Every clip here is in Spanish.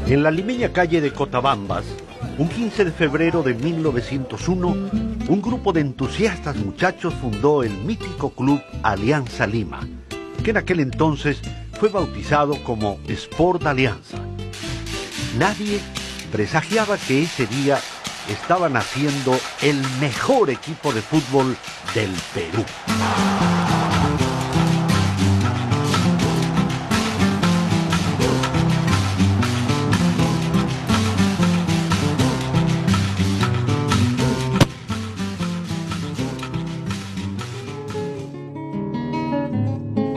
En la limeña calle de Cotabambas, un 15 de febrero de 1901, un grupo de entusiastas muchachos fundó el mítico club Alianza Lima, que en aquel entonces fue bautizado como Sport Alianza. Nadie presagiaba que ese día estaba naciendo el mejor equipo de fútbol del Perú.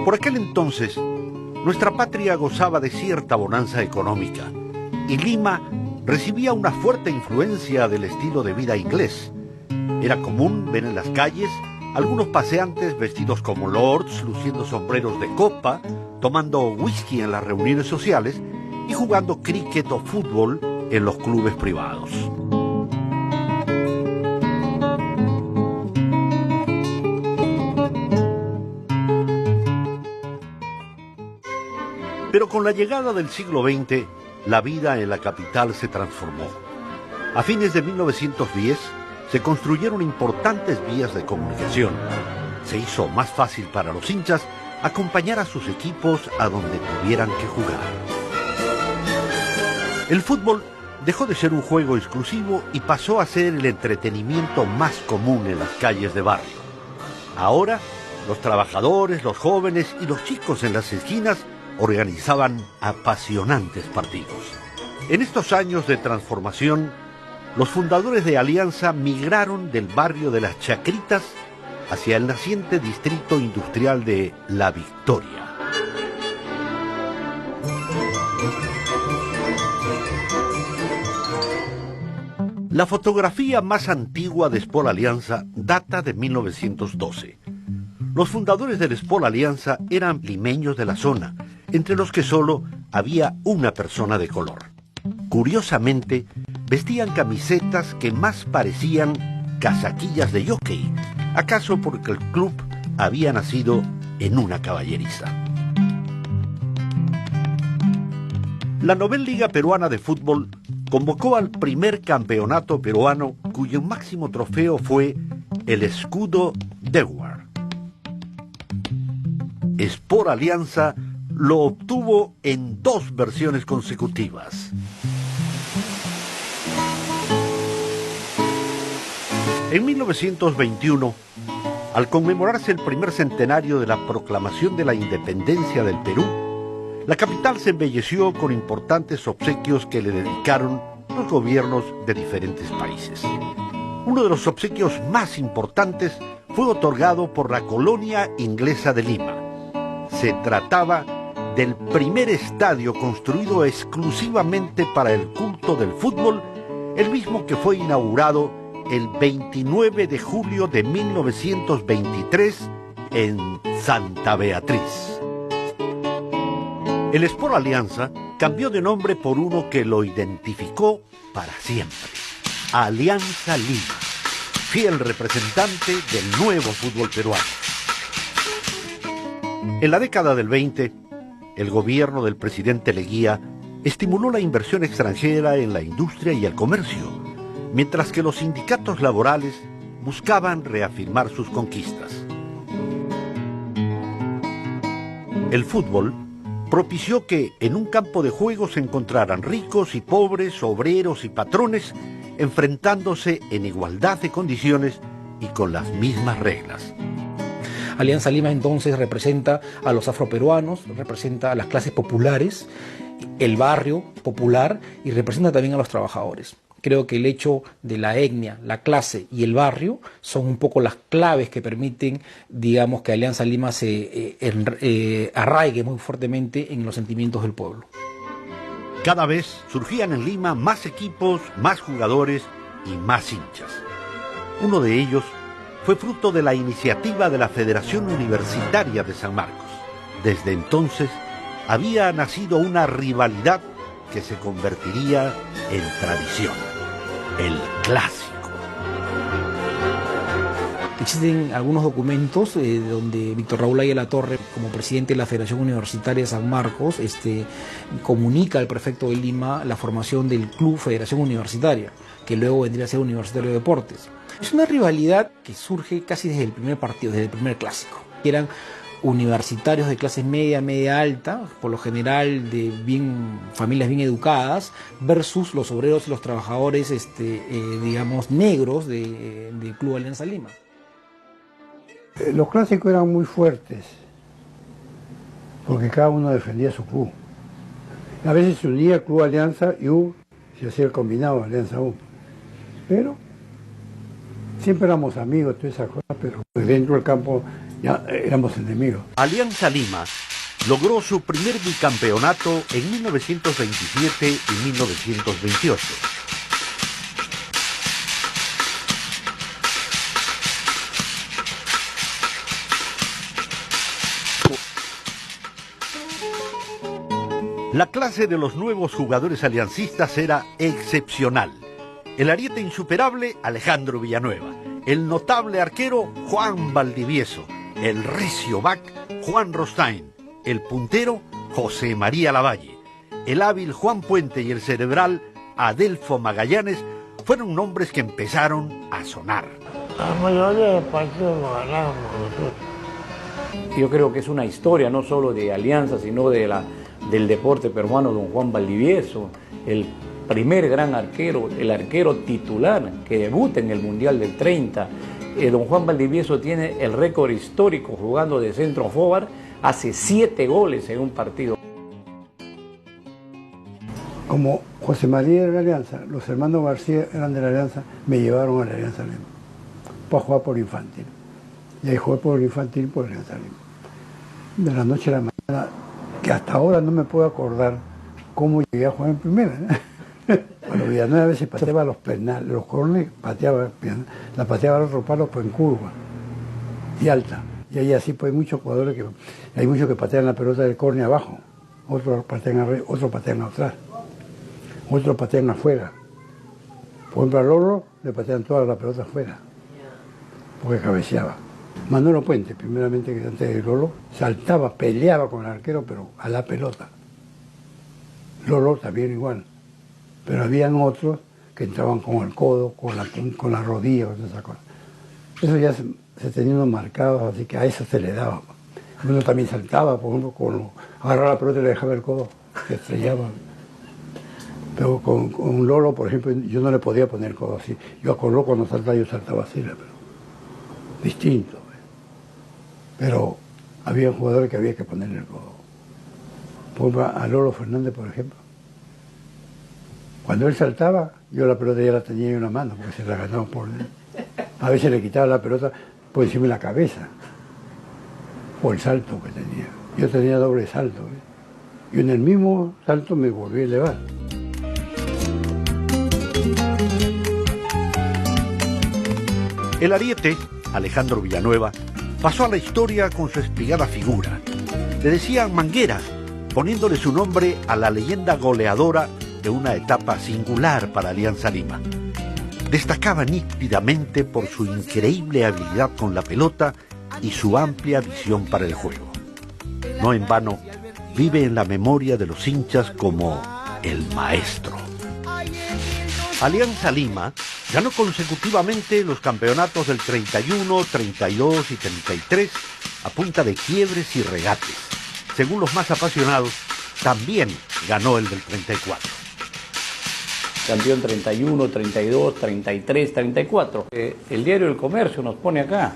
Por aquel entonces, nuestra patria gozaba de cierta bonanza económica y Lima recibía una fuerte influencia del estilo de vida inglés. Era común ver en las calles algunos paseantes vestidos como lords, luciendo sombreros de copa, tomando whisky en las reuniones sociales y jugando cricket o fútbol en los clubes privados. Pero con la llegada del siglo XX, la vida en la capital se transformó. A fines de 1910, se construyeron importantes vías de comunicación. Se hizo más fácil para los hinchas acompañar a sus equipos a donde tuvieran que jugar. El fútbol dejó de ser un juego exclusivo y pasó a ser el entretenimiento más común en las calles de barrio. Ahora, los trabajadores, los jóvenes y los chicos en las esquinas organizaban apasionantes partidos. En estos años de transformación, los fundadores de Alianza migraron del barrio de Las Chacritas hacia el naciente distrito industrial de La Victoria. La fotografía más antigua de Sport Alianza data de 1912. Los fundadores del Sport Alianza eran limeños de la zona, entre los que solo había una persona de color. Curiosamente, vestían camisetas que más parecían casaquillas de jockey, acaso porque el club había nacido en una caballeriza. La Novena Liga Peruana de Fútbol convocó al primer campeonato peruano, cuyo máximo trofeo fue el escudo Dewar. Sport Alianza lo obtuvo en 2 versiones consecutivas. En 1921, al conmemorarse el primer centenario de la proclamación de la independencia del Perú, la capital se embelleció con importantes obsequios que le dedicaron los gobiernos de diferentes países. Uno de los obsequios más importantes fue otorgado por la colonia inglesa de Lima. Se trataba del primer estadio construido exclusivamente para el culto del fútbol, el mismo que fue inaugurado el 29 de julio de 1923 en Santa Beatriz. El Sport Alianza cambió de nombre por uno que lo identificó para siempre: Alianza Lima, fiel representante del nuevo fútbol peruano. En la década del 20, el gobierno del presidente Leguía estimuló la inversión extranjera en la industria y el comercio, mientras que los sindicatos laborales buscaban reafirmar sus conquistas. El fútbol propició que en un campo de juego se encontraran ricos y pobres, obreros y patrones, enfrentándose en igualdad de condiciones y con las mismas reglas. Alianza Lima entonces representa a los afroperuanos, representa a las clases populares, el barrio popular y representa también a los trabajadores. Creo que el hecho de la etnia, la clase y el barrio son un poco las claves que permiten, digamos, que Alianza Lima se arraigue muy fuertemente en los sentimientos del pueblo. Cada vez surgían en Lima más equipos, más jugadores y más hinchas. Uno de ellos fue fruto de la iniciativa de la Federación Universitaria de San Marcos. Desde entonces había nacido una rivalidad que se convertiría en tradición: el clásico. Existen algunos documentos donde Víctor Raúl Ayala Torre, como presidente de la Federación Universitaria de San Marcos, comunica al prefecto de Lima la formación del Club Federación Universitaria, que luego vendría a ser Universitario de Deportes. Es una rivalidad que surge casi desde el primer partido, desde el primer clásico, que eran universitarios de clases media, media alta, por lo general de familias bien educadas, versus los obreros y los trabajadores, digamos, negros del Club Alianza Lima. Los clásicos eran muy fuertes, porque cada uno defendía su club. A veces se unía el Club Alianza y se hacía el combinado Alianza U. Pero siempre éramos amigos, todas esas cosas, pero dentro del campo ya éramos enemigos. Alianza Lima logró su primer bicampeonato en 1927 y 1928. La clase de los nuevos jugadores aliancistas era excepcional. El ariete insuperable, Alejandro Villanueva. El notable arquero, Juan Valdivieso. El recio back, Juan Rostain. El puntero, José María Lavalle. El hábil Juan Puente y el cerebral, Adelfo Magallanes, fueron nombres que empezaron a sonar. La mayoría de partidos lo ganábamos nosotros. Yo creo que es una historia no solo de Alianza, sino del deporte peruano, don Juan Valdivieso, el primer gran arquero, el arquero titular que debuta en el Mundial del 30. Don Juan Valdivieso tiene el récord histórico jugando de centro forward, hace 7 goles en un partido. Como José María era de la Alianza, los hermanos García eran de la Alianza, me llevaron a la Alianza Lima para jugar por infantil. Y ahí jugué por infantil por Alianza Lima. De la noche a la mañana, que hasta ahora no me puedo acordar cómo llegué a jugar en primera. Cuando Villanueva a veces pateaba los penales, los corners, la pateaba al otro palo pues en curva y alta. Y ahí así pues hay muchos jugadores hay muchos que patean la pelota del córner abajo, otros patean arriba, otros patean atrás, otros patean afuera. Por ejemplo a Lolo le patean toda la pelota afuera, porque cabeceaba. Manolo Puente, primeramente que antes de Lolo, saltaba, peleaba con el arquero, pero a la pelota. Lolo también igual. Pero habían otros que entraban con el codo, con la rodilla, con esas cosas. Eso ya se tenían marcados, así que a eso se le daba. Uno también saltaba, por ejemplo, agarraba la pelota y le dejaba el codo, se estrellaba. Pero con Lolo, por ejemplo, yo no le podía poner el codo así. Yo con Lolo cuando saltaba, yo saltaba así, pero distinto. Pero había jugadores que había que ponerle el codo. Por ejemplo, a Lolo Fernández, por ejemplo. Cuando él saltaba, yo la pelota ya la tenía en una mano, porque se la ganaba por él. A veces le quitaba la pelota por encima de la cabeza, por el salto que tenía. Yo tenía doble salto, y en el mismo salto me volví a elevar. El ariete, Alejandro Villanueva, pasó a la historia con su espigada figura. Le decían Manguera, poniéndole su nombre a la leyenda goleadora de una etapa singular para Alianza Lima. Destacaba nítidamente por su increíble habilidad con la pelota y su amplia visión para el juego. No en vano, vive en la memoria de los hinchas como el maestro. Alianza Lima ganó consecutivamente los campeonatos del 31, 32 y 33 a punta de quiebres y regates. Según los más apasionados, también ganó el del 34. Campeón 31, 32, 33, 34. El diario El Comercio nos pone acá.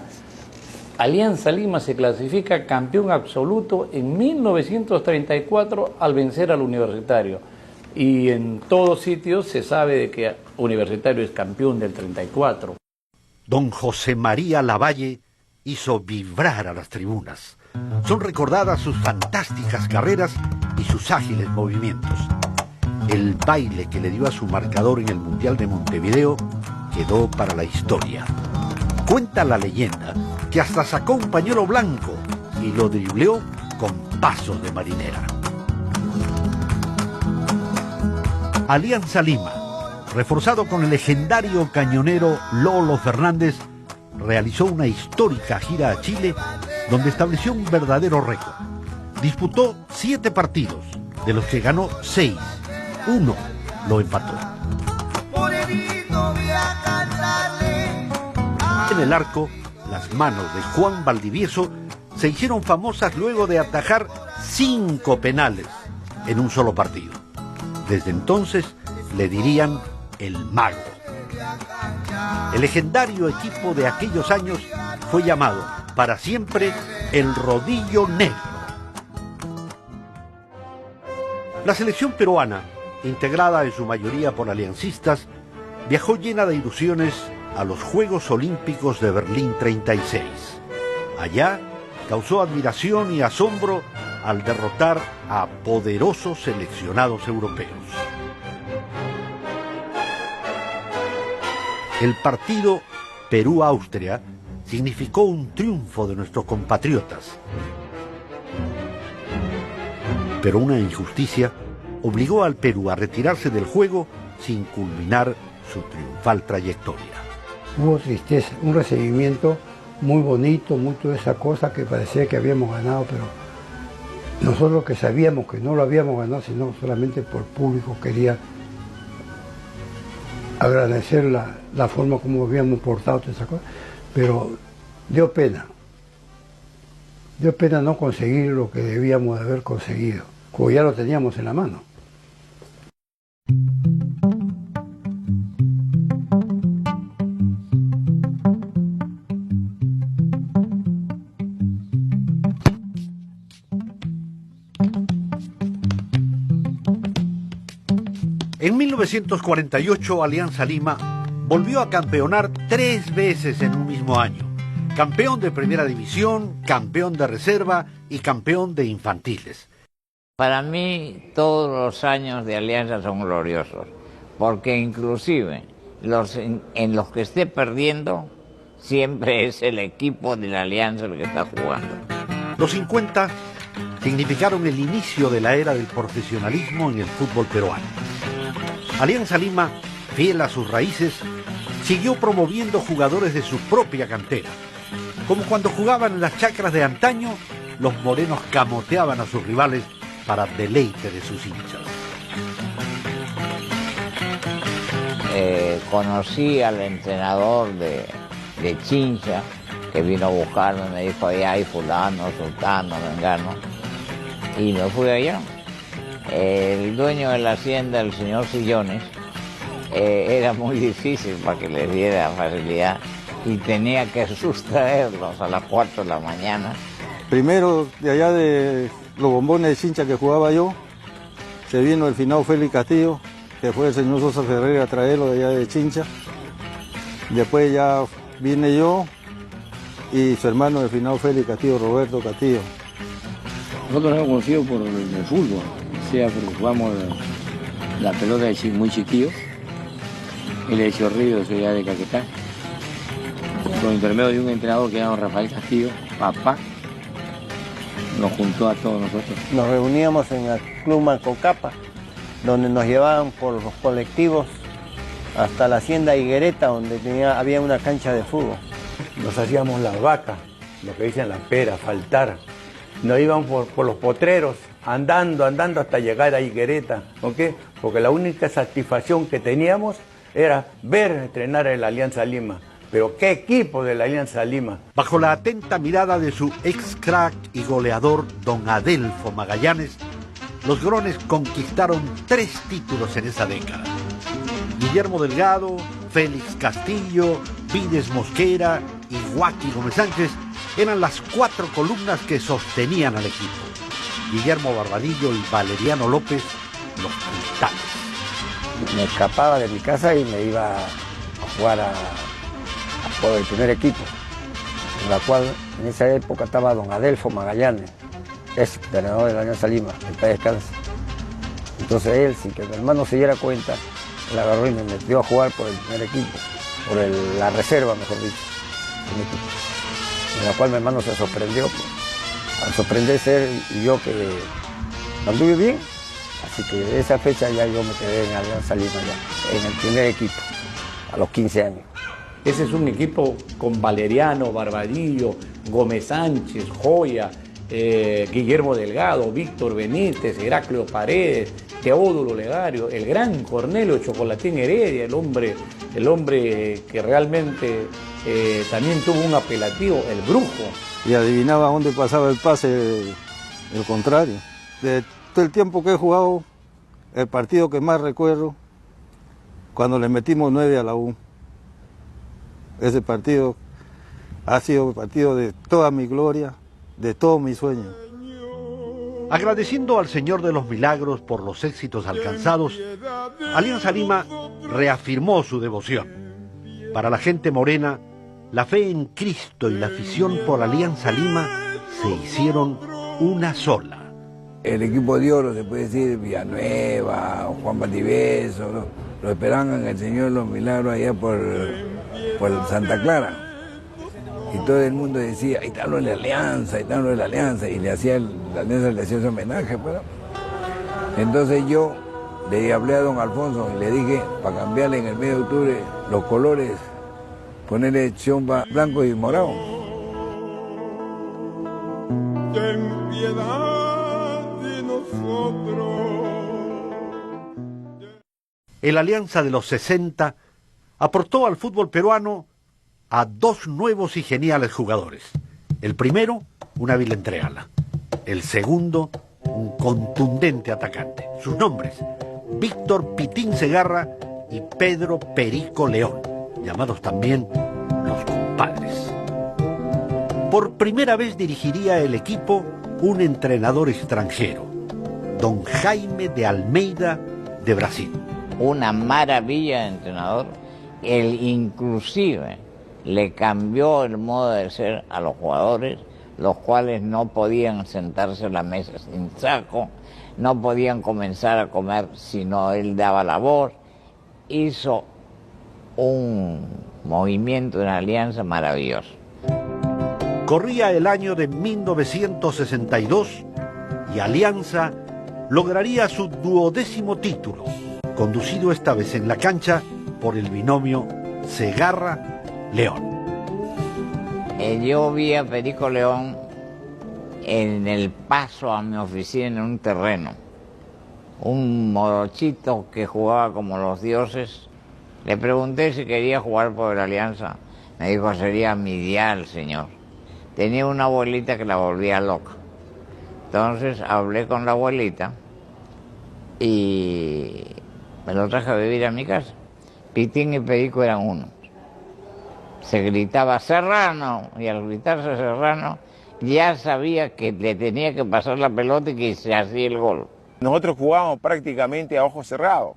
Alianza Lima se clasifica campeón absoluto en 1934 al vencer al Universitario. Y en todos sitios se sabe de que Universitario es campeón del 34. Don José María Lavalle hizo vibrar a las tribunas. Son recordadas sus fantásticas carreras y sus ágiles movimientos. El baile que le dio a su marcador en el Mundial de Montevideo quedó para la historia. Cuenta la leyenda que hasta sacó un pañuelo blanco y lo dribleó con pasos de marinera. Alianza Lima, reforzado con el legendario cañonero Lolo Fernández, realizó una histórica gira a Chile donde estableció un verdadero récord. Disputó 7 partidos, de los que ganó 6. 1 lo empató. En el arco, las manos de Juan Valdivieso se hicieron famosas luego de atajar 5 penales en un solo partido. Desde entonces le dirían el mago. El legendario equipo de aquellos años fue llamado para siempre el Rodillo Negro. La selección peruana, integrada en su mayoría por aliancistas, viajó llena de ilusiones a los Juegos Olímpicos de Berlín 36. Allá causó admiración y asombro al derrotar a poderosos seleccionados europeos. El partido Perú-Austria significó un triunfo de nuestros compatriotas. Pero una injusticia obligó al Perú a retirarse del juego sin culminar su triunfal trayectoria. Hubo tristeza, un recibimiento muy bonito, mucho de esa cosa que parecía que habíamos ganado, pero nosotros que sabíamos que no lo habíamos ganado, sino solamente por público quería agradecer la forma como habíamos portado toda esa cosa, pero dio pena no conseguir lo que debíamos de haber conseguido, como ya lo teníamos en la mano. En 1948, Alianza Lima volvió a campeonar 3 veces en un mismo año. Campeón de primera división, campeón de reserva y campeón de infantiles. Para mí todos los años de Alianza son gloriosos, porque inclusive en los que esté perdiendo, siempre es el equipo de la Alianza el que está jugando. Los 50 significaron el inicio de la era del profesionalismo en el fútbol peruano. Alianza Lima, fiel a sus raíces, siguió promoviendo jugadores de su propia cantera. Como cuando jugaban en las chacras de antaño, los morenos camoteaban a sus rivales para deleite de sus hinchas. Conocí al entrenador de Chincha, que vino a buscarme, me dijo, allá hay fulano, sultano, mengano, y me fui allá. El dueño de la hacienda, el señor Sillones, era muy difícil para que les diera facilidad y tenía que sustraerlos a las 4 de la mañana. Primero, de allá de los bombones de Chincha que jugaba yo, se vino el finado Félix Castillo, que fue el señor Sosa Ferrer a traerlo de allá de Chincha. Después ya vine yo y su hermano el finado Félix Castillo, Roberto Castillo. Nosotros nos hemos conocido por el fútbol, o sea, porque jugamos la pelota de muy chiquillos. Él de Chorrillo, soy ya de Caquetá. Por intermedio de un entrenador que se llama Rafael Castillo, papá, nos juntó a todos nosotros. Nos reuníamos en el Club Mancocapa, donde nos llevaban por los colectivos hasta la hacienda Higuereta, donde había una cancha de fútbol. Nos hacíamos las vacas, lo que dicen la pera, faltar. Nos íbamos por los potreros, andando hasta llegar a Higuereta. ¿Por qué? Porque la única satisfacción que teníamos era ver entrenar a la Alianza Lima. Pero qué equipo de la Alianza Lima. Bajo la atenta mirada de su ex crack y goleador don Adelfo Magallanes, los grones conquistaron 3 títulos en esa década. Guillermo Delgado, Félix Castillo, Pires Mosquera y Joaquín Gómez Sánchez eran las 4 columnas que sostenían al equipo. Guillermo Barbadillo y Valeriano López, los cristales. Me escapaba de mi casa y me iba a jugar por el primer equipo, en la cual en esa época estaba don Adelfo Magallanes, es entrenador de la Alianza Lima, en paz descanse. Entonces él, sin que mi hermano se diera cuenta, él agarró y me metió a jugar por el primer equipo, por la reserva, mejor dicho, en la cual mi hermano se sorprendió, pues, al sorprenderse él y yo que anduve bien, así que de esa fecha ya yo me quedé en Alianza Lima, ya, en el primer equipo, a los 15 años. Ese es un equipo con Valeriano, Barbadillo, Gómez Sánchez, Joya, Guillermo Delgado, Víctor Benítez, Heraclio Paredes, Teodulo Legario, el gran Cornelio Chocolatín Heredia, el hombre que realmente también tuvo un apelativo, el Brujo. Y adivinaba dónde pasaba el pase el contrario. De todo el tiempo que he jugado, el partido que más recuerdo, cuando le metimos 9 a la U. Ese partido ha sido el partido de toda mi gloria, de todos mis sueños. Agradeciendo al Señor de los Milagros por los éxitos alcanzados, Alianza Lima reafirmó su devoción. Para la gente morena, la fe en Cristo y la afición por Alianza Lima se hicieron una sola. El equipo de oro, se puede decir, Villanueva, Juan Valdivieso, ¿no? Lo esperaban en el Señor de los Milagros allá por Santa Clara. Y todo el mundo decía, ahí está lo de la Alianza, ahí está lo de la Alianza. Y la Alianza le hacía ese homenaje, pero... Entonces yo le hablé a don Alfonso y le dije, para cambiarle en el mes de octubre los colores, ponerle chomba blanco y morado. Ten piedad de nosotros. El Alianza de los 60 aportó al fútbol peruano a 2 nuevos y geniales jugadores. El primero, un hábil entreala. El segundo, un contundente atacante. Sus nombres, Víctor Pitín Segarra y Pedro Perico León, llamados también los compadres. Por primera vez dirigiría el equipo un entrenador extranjero, don Jaime de Almeida de Brasil. Una maravilla de entrenador. Él inclusive le cambió el modo de ser a los jugadores, los cuales no podían sentarse a la mesa sin saco, no podían comenzar a comer si no él daba la voz. Hizo un movimiento en Alianza maravilloso. Corría el año de 1962 y Alianza lograría su 12º título, conducido esta vez en la cancha por el binomio Segarra-León. Yo vi a Perico León en el paso a mi oficina en un terreno. Un morochito que jugaba como los dioses. Le pregunté si quería jugar por la Alianza. Me dijo, sería mi ideal, señor. Tenía una abuelita que la volvía loca. Entonces hablé con la abuelita y me lo traje a vivir a mi casa. Pitín y Perico eran uno. Se gritaba Serrano, y al gritarse Serrano ya sabía que le tenía que pasar la pelota y que se hacía el gol. Nosotros jugábamos prácticamente a ojos cerrados,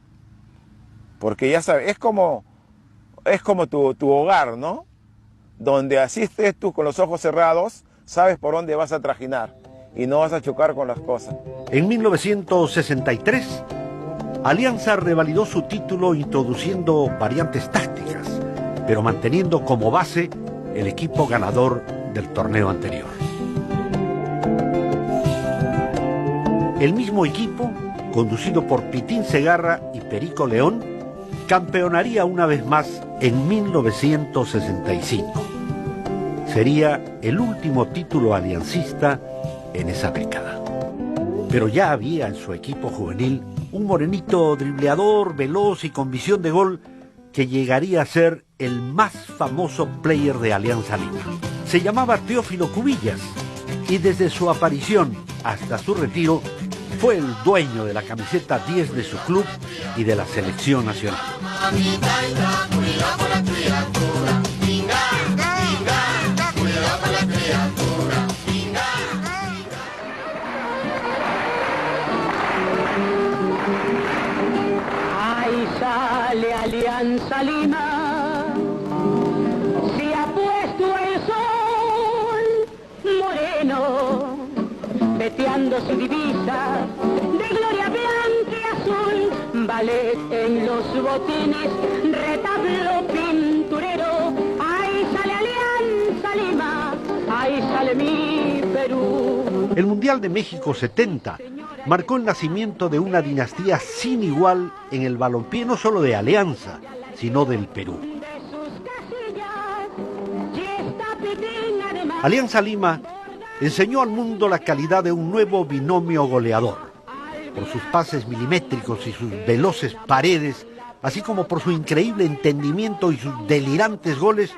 porque ya sabes, es como tu hogar, ¿no? Donde así estés tú con los ojos cerrados, sabes por dónde vas a trajinar y no vas a chocar con las cosas. En 1963, Alianza revalidó su título introduciendo variantes tácticas, pero manteniendo como base el equipo ganador del torneo anterior. El mismo equipo, conducido por Pitín Segarra y Perico León, campeonaría una vez más en 1965. Sería el último título aliancista en esa década. Pero ya había en su equipo juvenil un morenito dribleador, veloz y con visión de gol que llegaría a ser el más famoso player de Alianza Lima. Se llamaba Teófilo Cubillas y desde su aparición hasta su retiro fue el dueño de la camiseta 10 de su club y de la selección nacional. Ahí sale Alianza Lima, se ha puesto el sol moreno, veteando su divisa de gloria blanca y azul, ballet en los botines, retablo pinturero. Ahí sale Alianza Lima, ahí sale mi Perú. El Mundial de México 70 marcó el nacimiento de una dinastía sin igual en el balompié, no solo de Alianza, sino del Perú. Alianza Lima enseñó al mundo la calidad de un nuevo binomio goleador, por sus pases milimétricos y sus veloces paredes, así como por su increíble entendimiento y sus delirantes goles.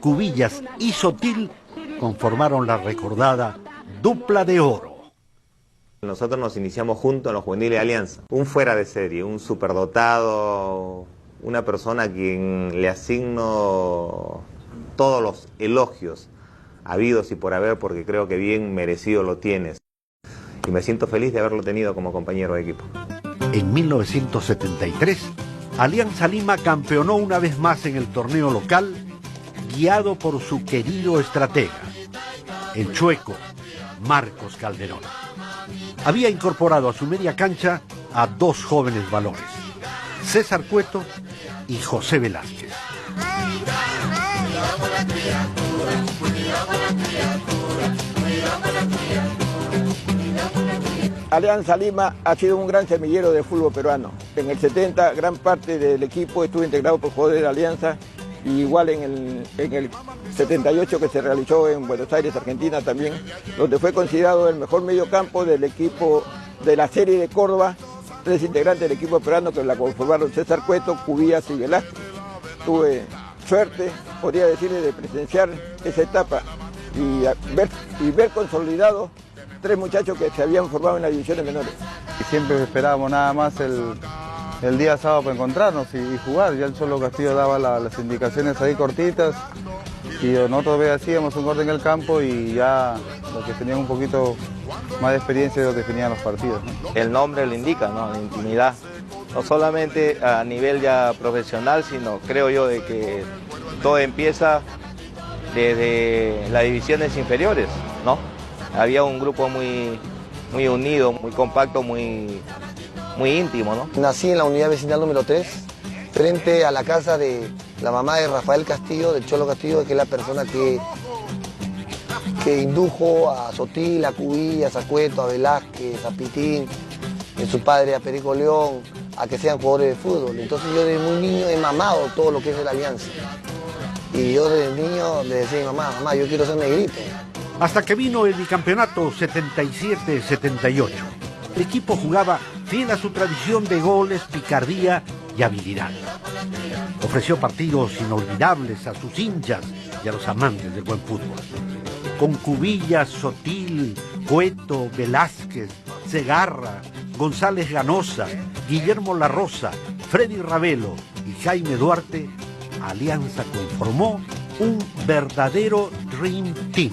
Cubillas y Sotil conformaron la recordada dupla de oro. Nosotros nos iniciamos juntos en los juveniles de Alianza. Un fuera de serie, un superdotado, una persona a quien le asigno todos los elogios habidos y por haber, porque creo que bien merecido lo tienes. Y me siento feliz de haberlo tenido como compañero de equipo. En 1973, Alianza Lima campeonó una vez más en el torneo local, guiado por su querido estratega, el chueco Marcos Calderón. Había incorporado a su media cancha a dos jóvenes valores, César Cueto y José Velázquez. Alianza Lima ha sido un gran semillero de fútbol peruano. En el 70 gran parte del equipo estuvo integrado por jugadores de Alianza, y igual en el 78 que se realizó en Buenos Aires, Argentina también, donde fue considerado el mejor mediocampo del equipo de la serie de Córdoba, 3 integrantes del equipo peruano que la conformaron César Cueto, Cubillas y Velázquez. Tuve suerte, podría decirle, de presenciar esa etapa y ver consolidado 3 muchachos que se habían formado en las divisiones menores. Y siempre esperábamos nada más el día sábado para encontrarnos y jugar. Ya el Cholo Castillo daba las indicaciones ahí cortitas y nosotros hacíamos un orden en el campo y ya los que tenían un poquito más de experiencia lo definían los partidos, ¿no? El nombre lo indica, ¿no? La intimidad. No solamente a nivel ya profesional, sino creo yo de que todo empieza desde las divisiones inferiores, ¿no? Había un grupo muy unido, muy compacto, muy íntimo, ¿no? Nací en la unidad vecinal número 3, frente a la casa de la mamá de Rafael Castillo, del Cholo Castillo, que es la persona que indujo a Sotil, a Cubillas, a Cueto, a Velázquez, a Pitín, a su padre, a Perico León, a que sean jugadores de fútbol. Entonces yo desde muy niño he mamado todo lo que es de la Alianza. Y yo desde niño le decía a mi mamá, mamá, yo quiero ser negrito. Hasta que vino el bicampeonato 77-78. El equipo jugaba fiel a su tradición de goles, picardía y habilidad. Ofreció partidos inolvidables a sus hinchas y a los amantes del buen fútbol. Con Cubillas, Sotil, Cueto, Velázquez, Segarra, González Ganosa, Guillermo La Rosa, Freddy Ravelo y Jaime Duarte, Alianza conformó un verdadero Dream Team.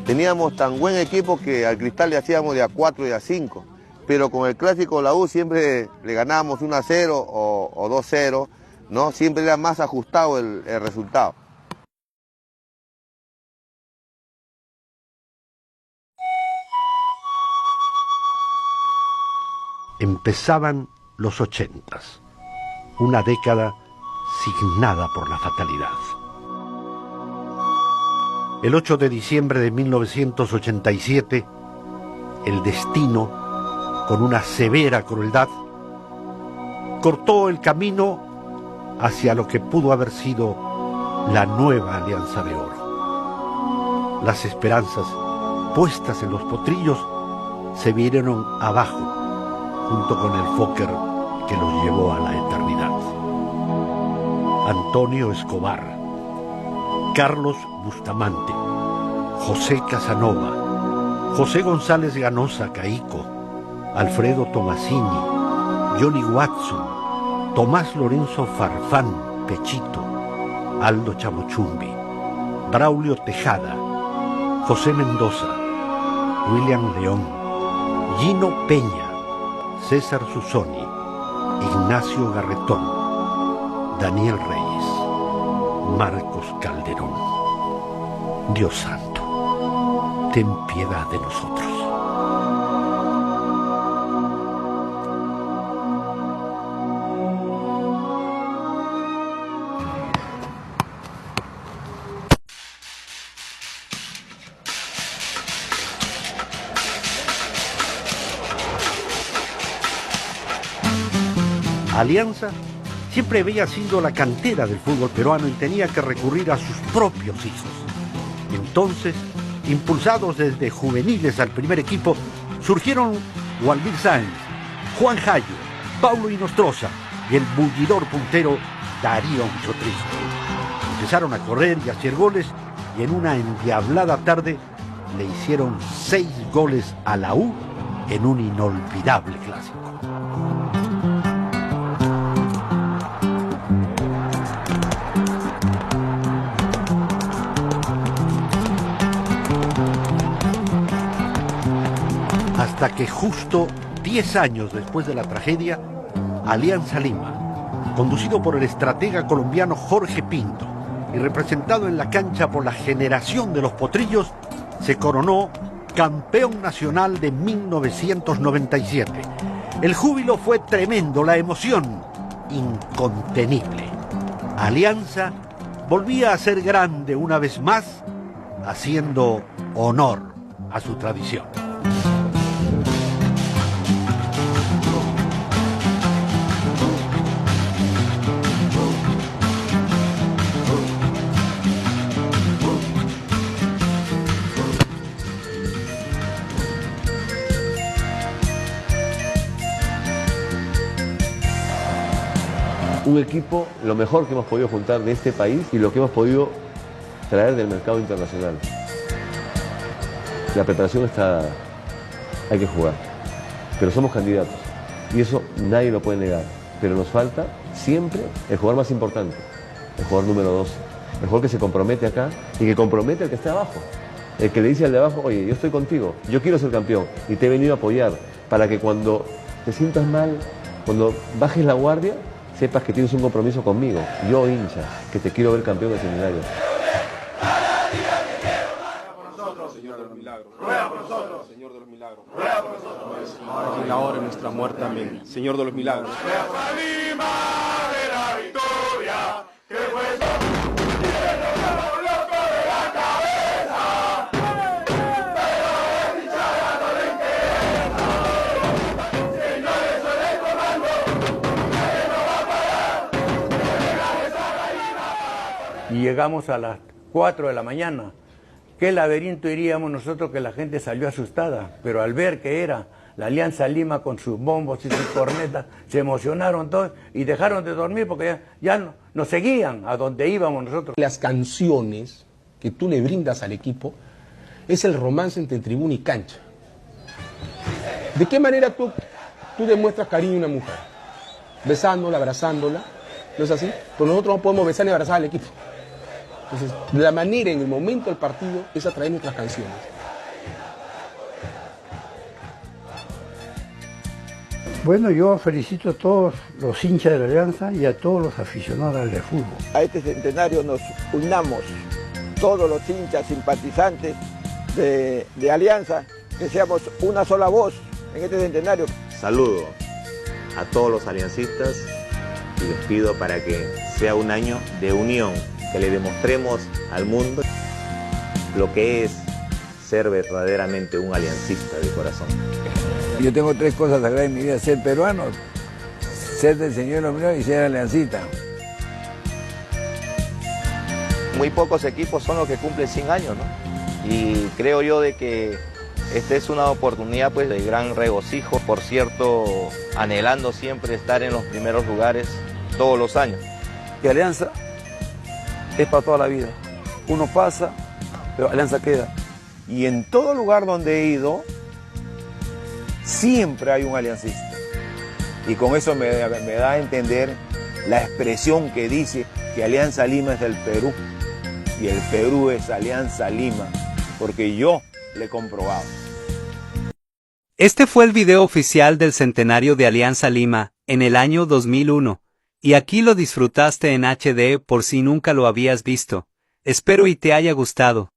Teníamos tan buen equipo que al Cristal le hacíamos de a 4 y a 5, pero con el clásico de la U siempre le ganábamos 1-0 o 2-0, ¿no? Siempre era más ajustado el resultado. Empezaban los 80s, una década signada por la fatalidad. El 8 de diciembre de 1987, el destino, con una severa crueldad, cortó el camino hacia lo que pudo haber sido la nueva Alianza de Oro. Las esperanzas puestas en los potrillos se vinieron abajo, junto con el Fokker que los llevó a la eternidad. Antonio Escobar, Carlos Bustamante, José Casanova, José González Ganosa Caico, Alfredo Tomasini, Johnny Watson, Tomás Lorenzo Farfán Pechito, Aldo Chamochumbi, Braulio Tejada, José Mendoza, William León, Gino Peña, César Susoni, Ignacio Garretón, Daniel Reyes, Marcos Calderón. Dios santo, ten piedad de nosotros. Alianza siempre había sido la cantera del fútbol peruano y tenía que recurrir a sus propios hijos. Entonces, impulsados desde juveniles al primer equipo, surgieron Walmir Sáenz, Juan Jayo, Paulo Inostroza y el bullidor puntero Darío Anchotristo. Empezaron a correr y a hacer goles y en una endiablada tarde le hicieron 6 goles a la U en un inolvidable clásico. Hasta que justo 10 años después de la tragedia, Alianza Lima, conducido por el estratega colombiano Jorge Pinto y representado en la cancha por la generación de los potrillos, se coronó campeón nacional de 1997. El júbilo fue tremendo, la emoción incontenible. Alianza volvía a ser grande una vez más, haciendo honor a su tradición. Un equipo, lo mejor que hemos podido juntar de este país y lo que hemos podido traer del mercado internacional. La preparación está, hay que jugar, pero somos candidatos y eso nadie lo puede negar. Pero nos falta siempre el jugador más importante, el jugador número 12, el jugador que se compromete acá y que compromete al que está abajo. El que le dice al de abajo, oye, yo estoy contigo, yo quiero ser campeón y te he venido a apoyar para que cuando te sientas mal, cuando bajes la guardia, sepas que tienes un compromiso conmigo, yo hincha, que te quiero ver campeón del seminario. Señor de los milagros, ruega por nosotros, Señor de los milagros, ruega por nosotros, ahora y en la hora de nuestra muerte, amén. Señor de los milagros. Y llegamos a las 4 de la mañana. ¿Qué laberinto iríamos nosotros que la gente salió asustada? Pero al ver que era la Alianza Lima con sus bombos y sus cornetas, se emocionaron todos y dejaron de dormir porque ya nos seguían a donde íbamos nosotros. Las canciones que tú le brindas al equipo es el romance entre tribuna y cancha. ¿De qué manera tú demuestras cariño a una mujer? Besándola, abrazándola, ¿no es así? Pero nosotros no podemos besar ni abrazar al equipo. Entonces, la manera en el momento del partido es a través de nuestras canciones. Bueno, yo felicito a todos los hinchas de la Alianza y a todos los aficionados del fútbol. A este centenario nos unamos todos los hinchas simpatizantes de Alianza, que seamos una sola voz en este centenario. Saludo a todos los aliancistas y les pido para que sea un año de unión, que le demostremos al mundo lo que es ser verdaderamente un aliancista de corazón. Yo tengo 3 cosas sagradas en mi vida: ser peruano, ser del Señor Iluminado y ser aliancista. Muy pocos equipos son los que cumplen 100 años, ¿no? Y creo yo de que esta es una oportunidad pues de gran regocijo, por cierto, anhelando siempre estar en los primeros lugares todos los años. Y Alianza es para toda la vida. Uno pasa, pero Alianza queda. Y en todo lugar donde he ido, siempre hay un aliancista. Y con eso me da a entender la expresión que dice que Alianza Lima es del Perú y el Perú es Alianza Lima, porque yo le he comprobado. Este fue el video oficial del centenario de Alianza Lima, en el año 2001. Y aquí lo disfrutaste en HD por si nunca lo habías visto. Espero y te haya gustado.